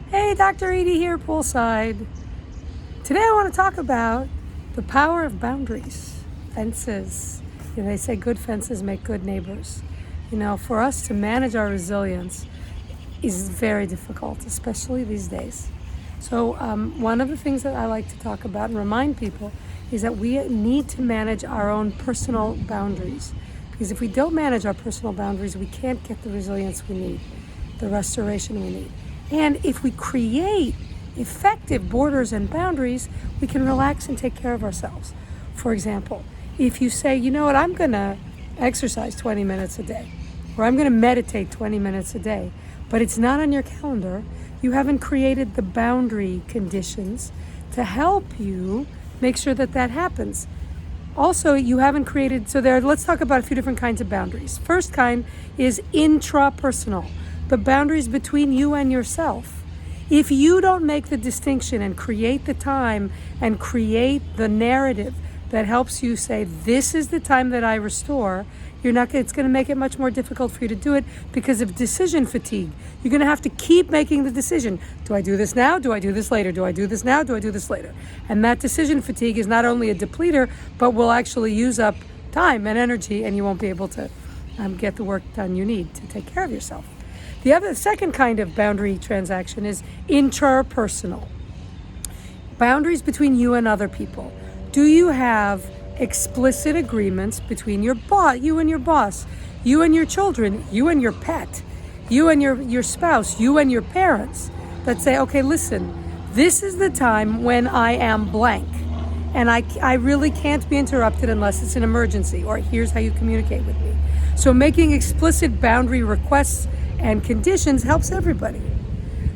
Hey, Dr. Edy here, poolside. Today I want to talk about the power of boundaries, fences. They say good fences make good neighbors. For us to manage our resilience is very difficult, especially these days. So one of the things that I like to talk about and remind people is that we need to manage our own personal boundaries. Because if we don't manage our personal boundaries, we can't get the resilience we need, the restoration we need. And if we create effective borders and boundaries, we can relax and take care of ourselves. For example, if you say, you know what, I'm going to exercise 20 minutes a day, or I'm going to meditate 20 minutes a day, but it's not on your calendar, you haven't created the boundary conditions to help you make sure that that happens. Also, you haven't created, let's talk about a few different kinds of boundaries. First kind is intrapersonal, the boundaries between you and yourself. If you don't make the distinction and create the time and create the narrative that helps you say, this is the time that I restore, it's going to make it much more difficult for you to do it because of decision fatigue. You're going to have to keep making the decision. Do I do this now? Do I do this later? Do I do this now? Do I do this later? And that decision fatigue is not only a depleter, but will actually use up time and energy, and you won't be able to get the work done you need to take care of yourself. The second kind of boundary transaction is interpersonal. Boundaries between you and other people. Do you have explicit agreements between you and your boss, you and your children, you and your pet, you and your spouse, you and your parents, that say, okay, listen, this is the time when I am blank, and I really can't be interrupted unless it's an emergency, or here's how you communicate with me. So making explicit boundary requests and conditions helps everybody.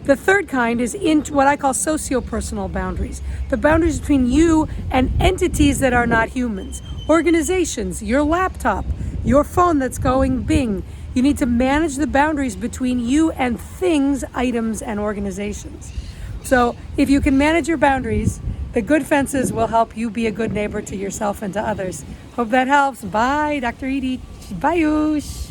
The third kind is what I call socio-personal boundaries, the boundaries between you and entities that are not humans, organizations, your laptop, your phone that's going bing. You need to manage the boundaries between you and things, items, and organizations. So if you can manage your boundaries, the good fences will help you be a good neighbor to yourself and to others. Hope that helps. Bye, Dr. Edy. Bye-oosh.